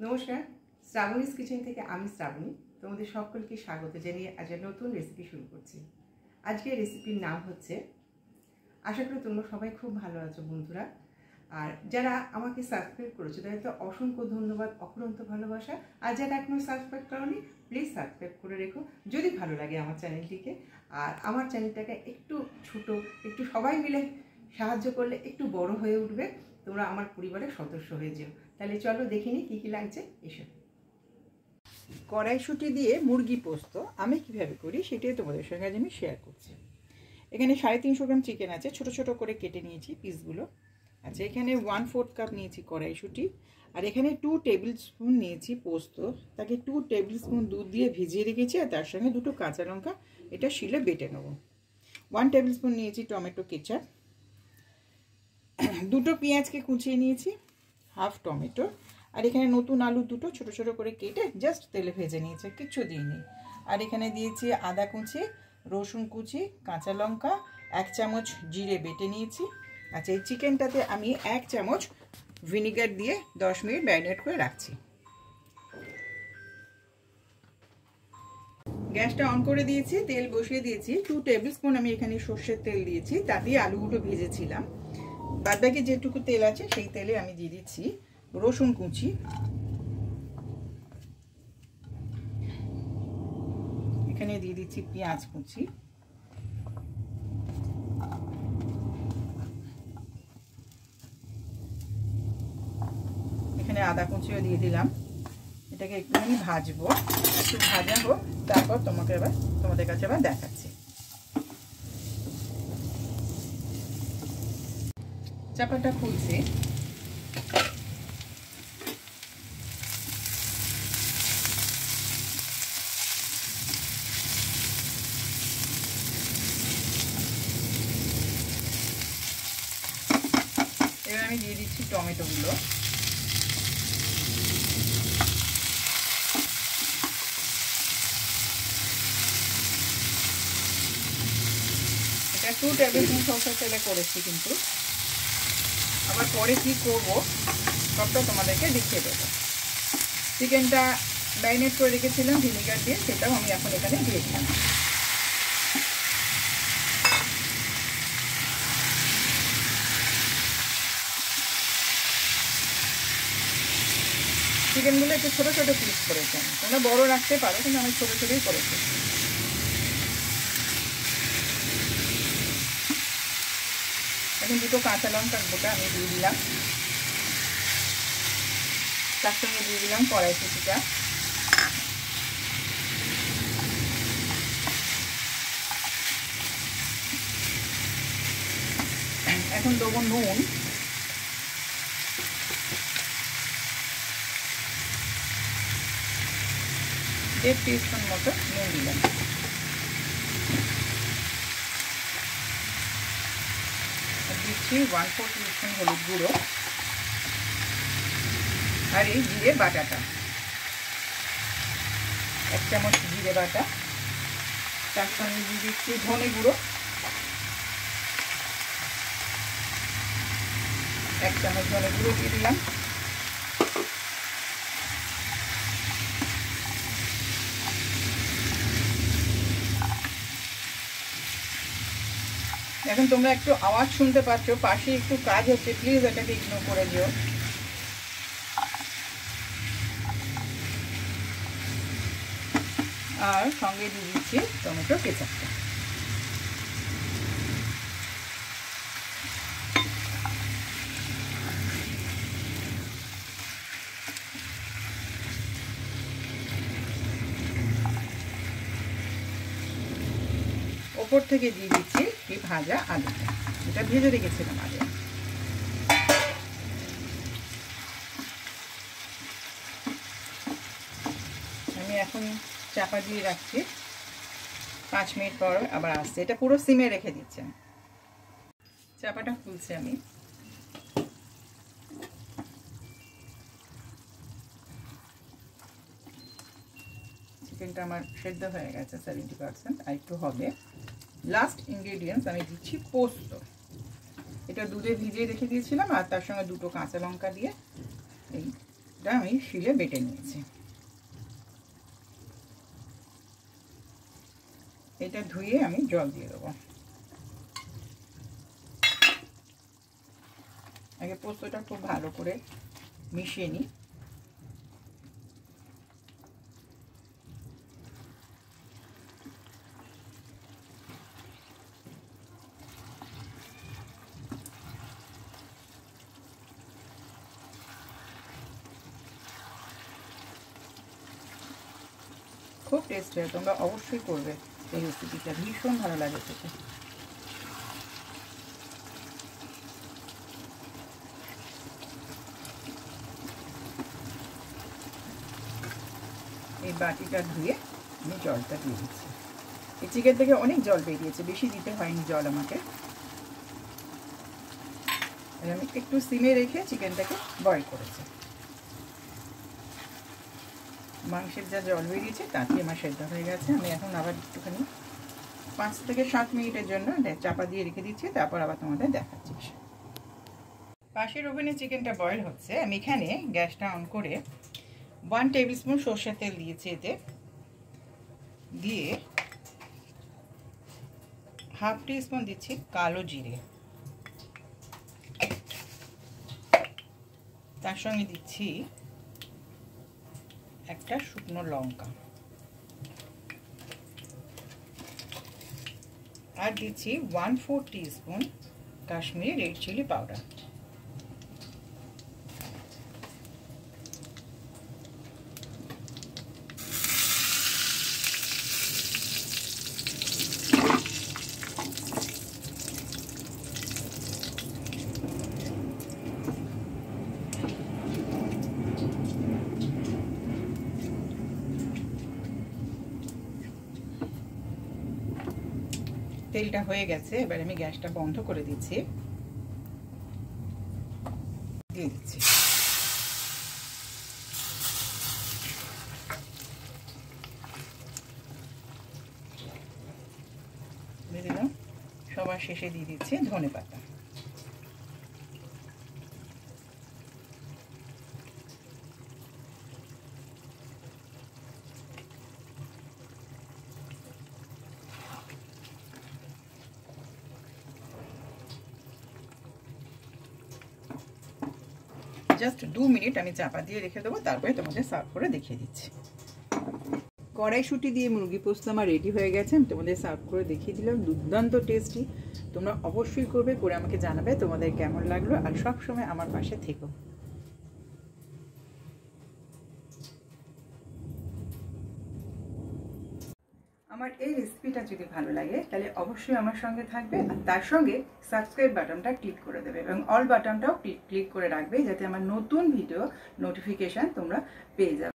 নমস্কার, শ্রাবণীস কিচেন থেকে আমি শ্রাবণী তোমাদের সকলকে স্বাগত জানিয়ে আজ নতুন রেসিপি শুরু করছি। আজকের রেসিপির নাম হচ্ছে, আশা করি তোমরা সবাই খুব ভালো আছো বন্ধুরা। আর যারা আমাকে সাবস্ক্রাইব করেছো তাদের তো অসংখ্য ধন্যবাদ, অফুরন্ত ভালোবাসা। আর যারা এখনো সাবস্ক্রাইব করোনি প্লিজ সাবস্ক্রাইব করে রেখো যদি ভালো লাগে আমার চ্যানেলটিকে। আর আমার চ্যানেলটাকে একটু ছোট, একটু সবাই মিলে সাহায্য করলে একটু বড় হয়ে উঠবে, তোমরা আমার পরিবারের সদস্য হয়ে যাও। তাহলে চলো দেখিনি কী কী লাগছে এসব। কড়াইশুঁটি দিয়ে মুরগি পোস্ত আমি কিভাবে করি সেটাই তোমাদের সঙ্গে আজ আমি শেয়ার করছি। এখানে 350 গ্রাম চিকেন আছে, ছোট ছোট করে কেটে নিয়েছি পিসগুলো। আচ্ছা, এখানে 1/4 কাপ নিয়েছি কড়াইশুঁটি, আর এখানে 2 টেবিল স্পুন নিয়েছি পোস্ত। তাকে 2 টেবিল স্পুন দুধ দিয়ে ভিজিয়ে রেখেছি, আর তার সঙ্গে 2টো কাঁচা লঙ্কা এটা শিলে বেটে নেব। 1 টেবিল স্পুন নিয়েছি টমেটো কেচাপ, 2টো পেঁয়াজকে কুচিয়ে নিয়েছি, হাফ টমেটো, আর এখানে নতুন আলু 2টো ছোট ছোট করে কেটে জাস্ট তেলে ভেজে নিয়েছে, কিচ্ছু দিইনি। আর এখানে দিয়েছি আদা কুচি, রসুন কুচি, কাঁচা লঙ্কা, 1 চামচ জিরে বেটে নিয়েছি। আচ্ছা, এই চিকেনটাতে আমি 1 চামচ ভিনিগার দিয়ে 10 মিনিট ম্যারিনেট করে রাখছি। গ্যাসটা অন করে দিয়েছি, তেল বসিয়ে দিয়েছি। 2 টেবিল স্পুন আমি এখানে সর্ষের তেল দিয়েছি, তা দিয়ে আলুগুলো ভেজেছিলাম। বাদবাকি যেটুকু তেল আছে সেই তেলে আমি দিয়ে দিচ্ছি রসুন কুচি, এখানে দিয়ে দিচ্ছি পেঁয়াজ কুচি, এখানে আদা কুচিও দিয়ে দিলাম। এটাকে একটুখানি ভাজবো, একটু ভাজা হোক, তারপর তোমাদের কাছে আবার দেখাচ্ছি। চাপাটা খুলছে, এবার আমি দিয়ে দিচ্ছি টমেটোগুলো। এটা 2 টেবিল স্পুন সরষের তেলে করেছি, কিন্তু আবার পরে কি করব সবটা তোমাদেরকে দেখিয়ে দেবো। চিকেনটা ম্যারিনেট করে রেখেছিলাম ভিনিগার দিয়ে, সেটাও আমি এখন এখানে দিয়ে দিলাম। চিকেনগুলো একটু ছোটো ছোটো পিস করেছি, তোমরা বড় রাখতে পারো, কিন্তু আমি ছোটো ছোটোই করেছি। এখন 2টো কাঁচা লঙ্কা গোটা আমি দিয়ে দিলাম, তার সঙ্গে দিয়ে দিলাম কড়াইশুঁটিটা। এখন দেবো নুন, দেড় টিস্পুন মতো নুন দিলাম। দিচ্ছি 1/4 টিস্পুন হলুদ গুঁড়ো, আর এই জিরে বাটাটা 1 চামচ জিরে বাটা, তার সঙ্গে দিয়ে দিচ্ছি ধনে গুঁড়ো 1 চামচ ধনে গুঁড়ো দিয়ে দিলাম। এখন তোমরা একটু আওয়াজ শুনতে পাচ্ছ, পাশে একটু কাজ হচ্ছে, প্লিজ এটাকে ইগনোর করে দিও। আর সঙ্গে দিয়ে দিচ্ছি টমেটো কেচাপটা। ওপর থেকে দিয়ে দিচ্ছি এই ভাজা আলুটা, এটা ভেজে রেখেছিলাম আগে। আমি এখন চাপা দিয়ে রাখছি, 5 মিনিট পর আবার আসছে। এটা পুরো সিমে রেখে দিচ্ছি। চাপাটা খুলছে আমি, চিকেনটা আমার সেদ্ধ হয়ে গেছে 70%, আর একটু হবে। লাস্ট ইনগ্রেডিয়েন্টস আমি দিচ্ছি পোস্ত। এটা দুধে ভিজিয়ে রেখে দিয়েছিলাম, আর তার সঙ্গে 2টো কাঁচা লঙ্কা দিয়ে এই এটা আমি শিলে বেটে নিয়েছি। এটা ধুয়ে আমি জল দিয়ে দেবো। আগে পোস্তটা খুব ভালো করে মিশিয়ে নিই। খুব টেস্ট হয়, তোমরা অবশ্যই করবে এই রেসিপিটা, ভীষণ ভালো লাগে খেতে। এই বাটিটা ধুয়ে আমি জলটা দিয়ে দিচ্ছি। এই চিকেন থেকে অনেক জল বেরিয়েছে, বেশি দিতে হয়নি জল আমাকে। আমি একটু সিমে রেখে চিকেনটাকে বয়েল করেছি। মাংসের যা জল বেরিয়েছে তাতে আমার সেদ্ধ হয়ে গেছে। আমি এখন আবার একটুখানি 5 থেকে 7 মিনিটের জন্য চাপা দিয়ে রেখে দিচ্ছি, তারপর আবার তোমাদের দেখাচ্ছি। পাশের ওভেনে চিকেনটা বয়েল হচ্ছে। আমি এখানে গ্যাসটা অন করে 1 টেবিল স্পুন সর্ষের তেল দিয়েছি। এতে দিয়ে হাফ টি স্পুন দিচ্ছি কালো জিরে, তার সঙ্গে দিচ্ছি একটা শুকনো লঙ্কা, আর দিচ্ছি 1/4 teaspoon Kashmiri red chilli powder. তেলটা হয়ে গেছে, এবার আমি গ্যাসটা বন্ধ করে দিচ্ছি। দিয়ে দিচ্ছি দিয়ে দিলাম। সবার শেষে দিয়ে দিচ্ছি ধনেপাতা। জাস্ট 2 মিনিট আমি চাপা দিয়ে রেখে দেবো, তারপরে তোমাদের সার্ভ করে দেখিয়ে দিচ্ছি। কড়াইশুঁটি দিয়ে মুরগি পোস্ত আমার রেডি হয়ে গেছে, আমি তোমাদের সার্ভ করে দেখিয়ে দিলাম। দুর্দান্ত টেস্টি, তোমরা অবশ্যই করবে, করে আমাকে জানাবে তোমাদের কেমন লাগলো, আর সব সময় আমার পাশে থেকো। আমার এই রেসিপিটা যদি ভালো লাগে তাহলে অবশ্যই আমার সঙ্গে থাকবে, আর তার সঙ্গে সাবস্ক্রাইব বাটনটা ক্লিক করে দেবে এবং অল বাটনটাও ক্লিক করে রাখবে, যাতে আমার নতুন ভিডিও নোটিফিকেশান তোমরা পেয়ে যাবে।